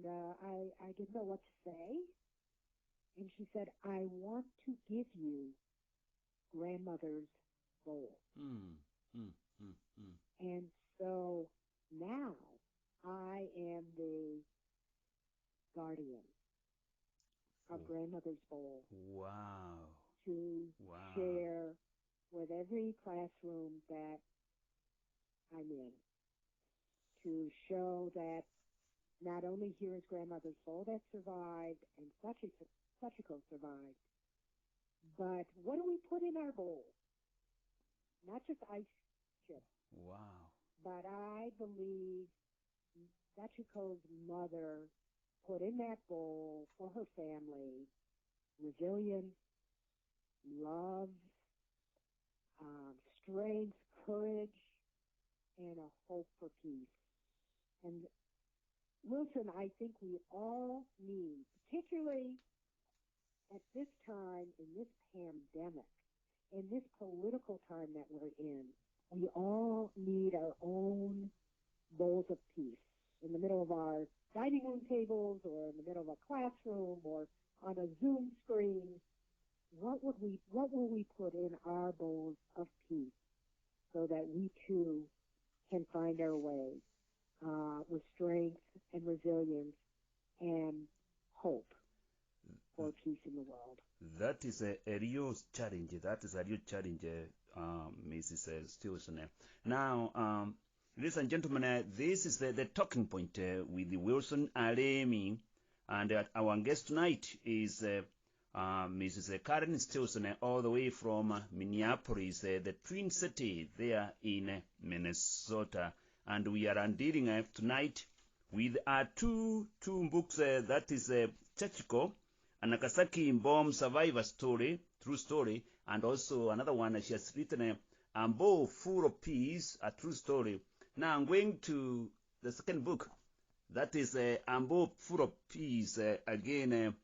I didn't know what to say. And she said, I want to give you grandmother's bowl. Mm, mm, mm, mm. And so now I am the guardian of Oh, grandmother's bowl wow. to Wow. share with every classroom that I'm in, to show that not only here is grandmother's bowl that survived and Sachiko survived, but what do we put in our bowl? Not just ice chips, Wow. but I believe Sachiko's mother put in that bowl for her family resilience, love, strength, courage, and a hope for peace. And Wilson, I think we all need, particularly at this time in this pandemic, in this political time that we're in, we all need our own bowls of peace in the middle of our dining room tables or in the middle of a classroom or on a Zoom screen. What will we put in our bowls of peace so that we too can find our way with strength and resilience and hope for peace in the world? That is a real challenge. That is a real challenge, Mrs. Stelson. Now, ladies and gentlemen, this is the talking point with Wilson Alemi. And our guest tonight is Mrs. Caren Stelson, all the way from Minneapolis, the Twin City there in Minnesota. And we are dealing tonight with two books. That is Sachiko, a Nagasaki bomb survivor story, true story, and also another one she has written, a Bolw Full of Peace, a true story. Now I'm going to the second book. That is Bolw Full of Peace. Again,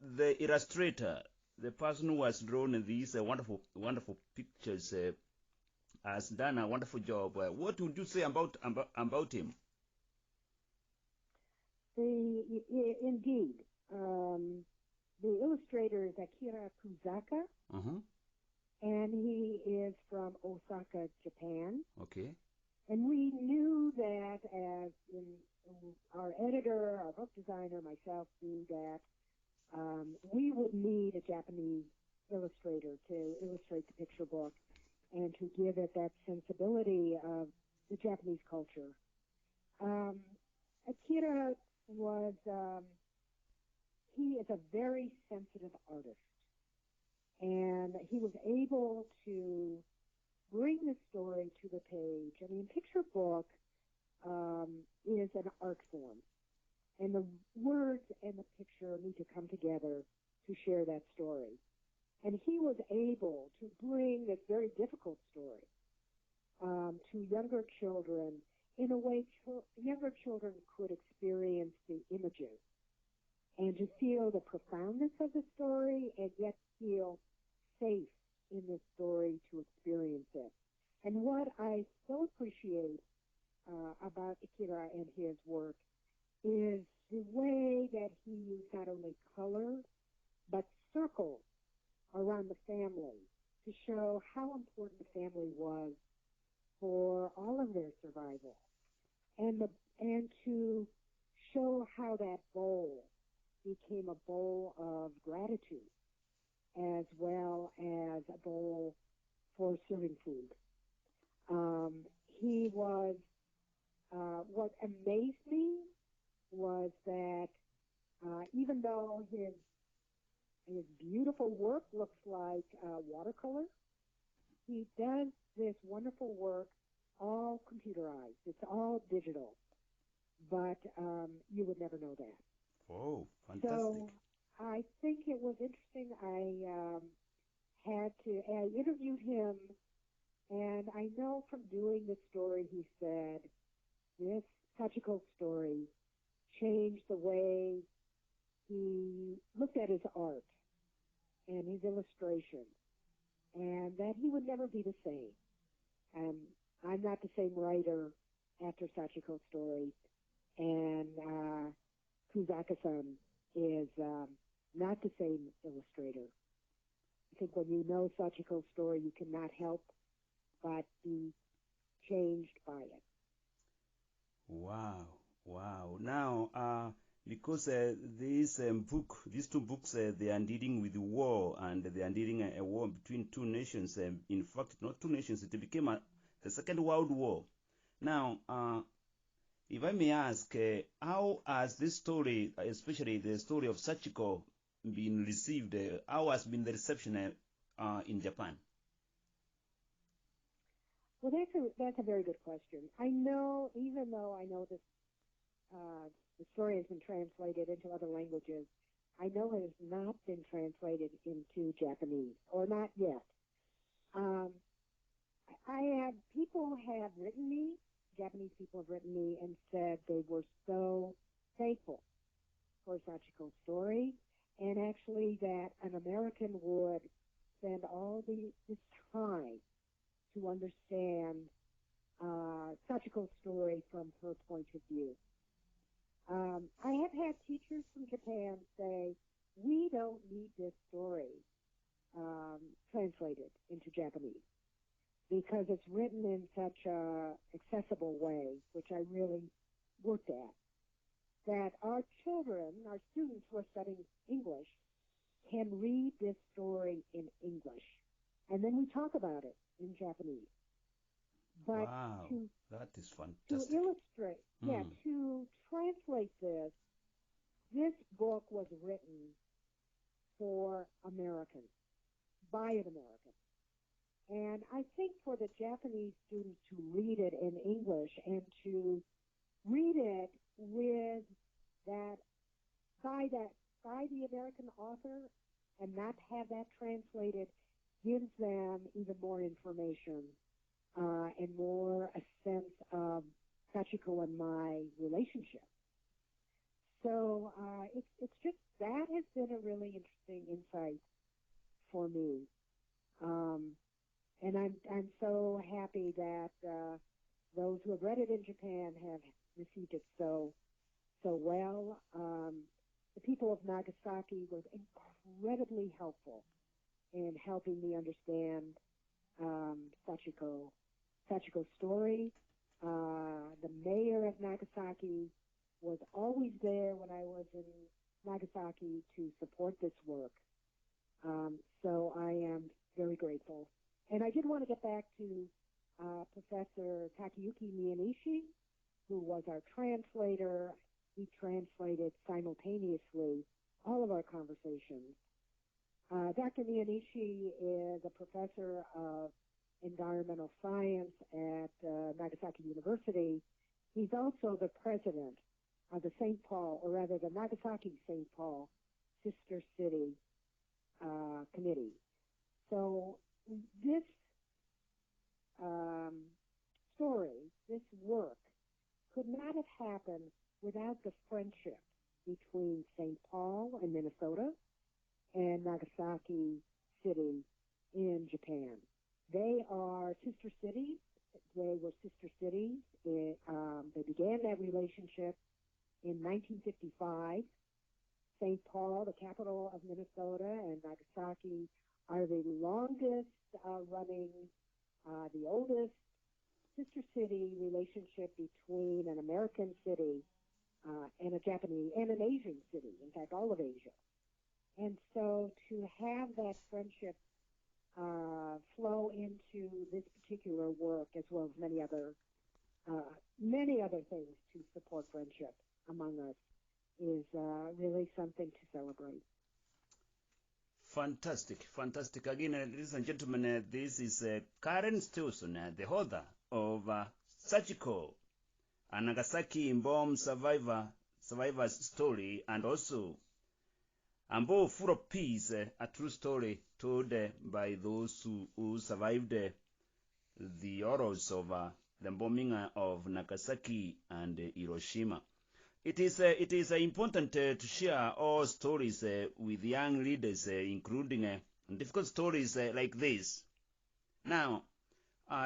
the illustrator, the person who has drawn these wonderful pictures, has done a wonderful job. What would you say about him? Indeed. The illustrator is Akira Kuzaka, Uh-huh. and he is from Osaka, Japan. Okay. And we knew that as our editor, our book designer, myself knew that we would need a Japanese illustrator to illustrate the picture book and to give it that sensibility of the Japanese culture. Akira was, he is a very sensitive artist. And he was able to bring the story to the page. I mean, picture book is an art form. And the words and the picture need to come together to share that story. And he was able to bring this very difficult story to younger children in a way younger children could experience the images and to feel the profoundness of the story and yet feel safe in this story to experience it. And what I so appreciate about Akira and his work is the way that he used not only color, but circles around the family to show how important the family was for all of their survival. And to show how that bowl became a bowl of gratitude as well as a bowl for serving food. He was, what amazed me was that even though his beautiful work looks like watercolor, he does this wonderful work all computerized. It's all digital, but you would never know that. Oh, fantastic. So I think it was interesting. I interviewed him, and I know from doing this story, he said, this Sachiko story changed the way he looked at his art and his illustration, and that he would never be the same. I'm not the same writer after Sachiko's story, and Kuzaka-san is not the same illustrator. I think when you know Sachiko's story, you cannot help but be changed by it. Wow, wow. Now, because these two books, they are dealing with war, and they are dealing a war between two nations. In fact, not two nations, it became the Second World War. Now, if I may ask, how has this story, especially the story of Sachiko, been received? How has been the reception in Japan? Well, that's a very good question. I know, even though I know this, the story has been translated into other languages, I know it has not been translated into Japanese, or not yet. People have written me, Japanese people have written me and said they were so thankful for Sachiko's story, and actually that an American would spend all this time to understand Sachiko's story from her point of view. I have had teachers from Japan say, we don't need this story translated into Japanese because it's written in such a accessible way, which I really worked at, that our children, our students who are studying English, can read this story in English. And then we talk about it in Japanese. But wow, that is fantastic. To illustrate, to translate this book was written for Americans, by an American. And I think for the Japanese students to read it in English and to read it with by the American author and not have that translated gives them even more information and more a sense of Sachiko and my relationship. So it's just, that has been a really interesting insight for me. And I'm so happy that those who have read it in Japan have received it so well. The people of Nagasaki were incredibly helpful in helping me understand Sachiko's story. The mayor of Nagasaki was always there when I was in Nagasaki to support this work. So I am very grateful. And I did want to get back to Professor Takayuki Miyanishi, who was our translator. He translated simultaneously all of our conversations. Dr. Miyanishi is a professor of environmental science at Nagasaki University. He's also the president of the St. Paul, or rather the Nagasaki St. Paul Sister City Committee. So this story, this work, could not have happened without the friendship between St. Paul in Minnesota and Nagasaki City in Japan. They are sister cities. They were sister cities. They began that relationship in 1955. St. Paul, the capital of Minnesota, and Nagasaki are the longest running, the oldest sister city relationship between an American city and a Japanese and an Asian city, in fact, all of Asia. And so to have that friendship flow into this particular work, as well as many other things to support friendship among us, is really something to celebrate. Fantastic, fantastic. Again, ladies and gentlemen, this is Caren Stelson, the author of Sachiko, a Nagasaki bomb survivor's story, and also a book full of peace, a true story told by those who survived the horrors of the bombing of Nagasaki and Hiroshima. It is important to share all stories with young readers, including difficult stories like this. Now,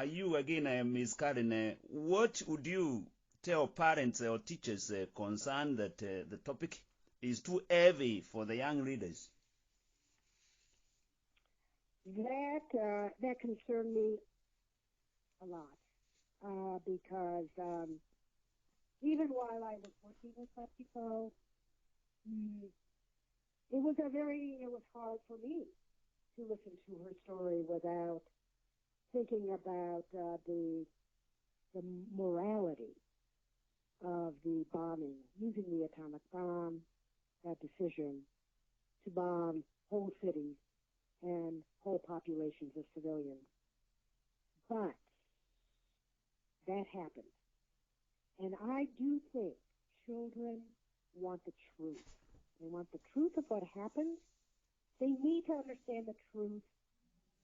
you again, Ms. Caren, what would you tell parents or teachers concerned that the topic is too heavy for the young readers? That concerned me a lot because even while I was working with Sachiko, it was hard for me to listen to her story without thinking about the morality of the bombing, using the atomic bomb, that decision to bomb whole cities and whole populations of civilians. But that happened. And I do think children want the truth. They want the truth of what happened. They need to understand the truth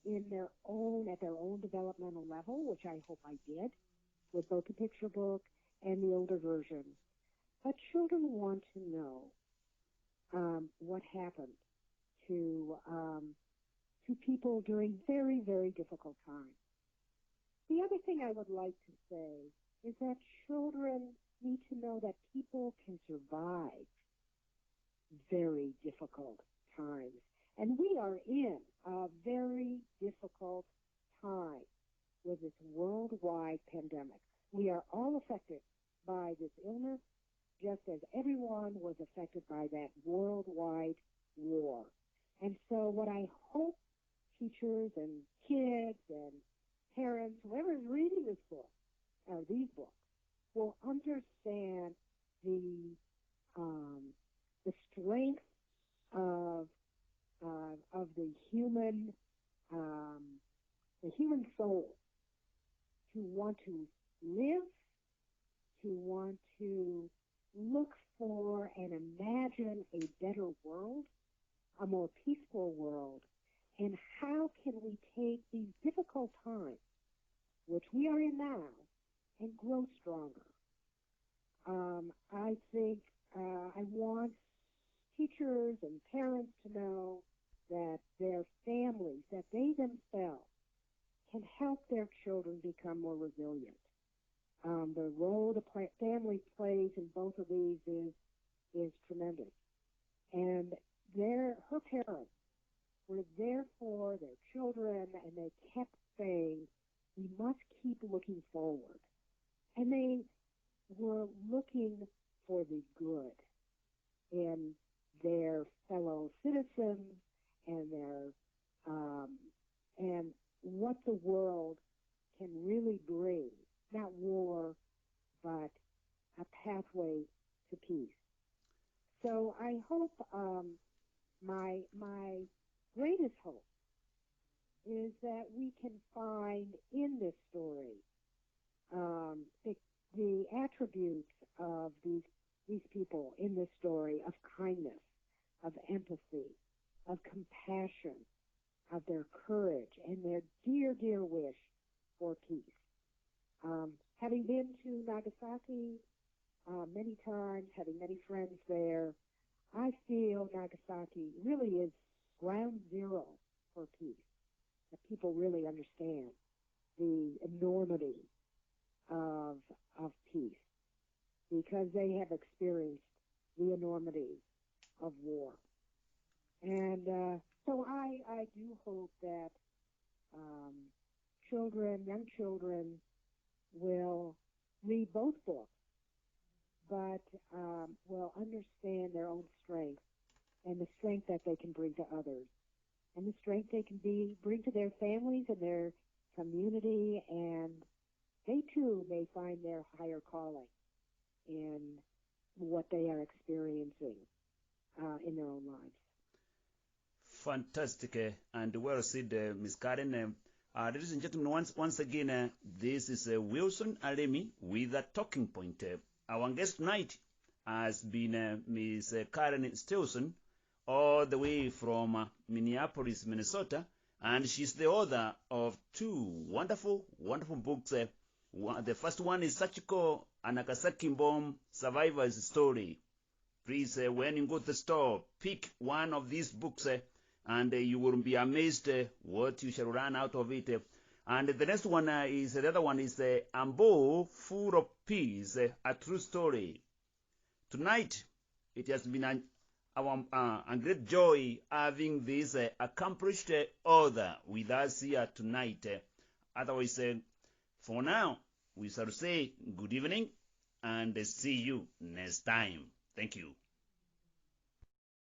at their own developmental level, which I hope I did with both the picture book and the older version. But children want to know what happened to people during very, very difficult times. The other thing I would like to say is that children need to know that people can survive very difficult times. And we are in a very difficult time with this worldwide pandemic. We are all affected by this illness, just as everyone was affected by that worldwide war. And so what I hope teachers and kids and parents, whoever is reading this book, or these books, will understand the strength of the human soul to want to live, to want to look for and imagine a better world, a more peaceful world, and how can we take these difficult times, which we are in now, and grow stronger. I think I want teachers and parents to know that their families, that they themselves can help their children become more resilient. The role the family plays in both of these is tremendous. And her parents were there for their children, and they kept saying, we must keep looking forward. And they were looking for the good in their fellow citizens and and what the world can really bring, not war, but a pathway to peace. So I hope my greatest hope is that we can find in this story the attributes of these people in this story of kindness, of empathy, of compassion, of their courage, and their dear, dear wish for peace. Having been to Nagasaki many times, having many friends there, I feel Nagasaki really is ground zero for peace, that people really understand the enormity of peace because they have experienced the enormity of war. And so I do hope that young children will read both books, but will understand their own strength and the strength that they can bring to others, and the strength they can bring to their families and their community, and they too may find their higher calling in what they are experiencing in their own lives. Fantastic and well said, Ms. Caren. Ladies and gentlemen, once again, this is Wilson Alemi with a talking point. Our guest tonight has been Ms. Caren Stelson, all the way from Minneapolis, Minnesota, and she's the author of two wonderful, wonderful books. The first one is Sachiko, a Nagasaki bomb survivor's story. Please, when you go to the store, pick one of these books, and you will be amazed what you shall run out of it. And the next one the other one is Bolw, full of Peace, a true story. Tonight, it has been a great joy having this accomplished author with us here tonight. Otherwise, for now, we shall say good evening and see you next time. Thank you.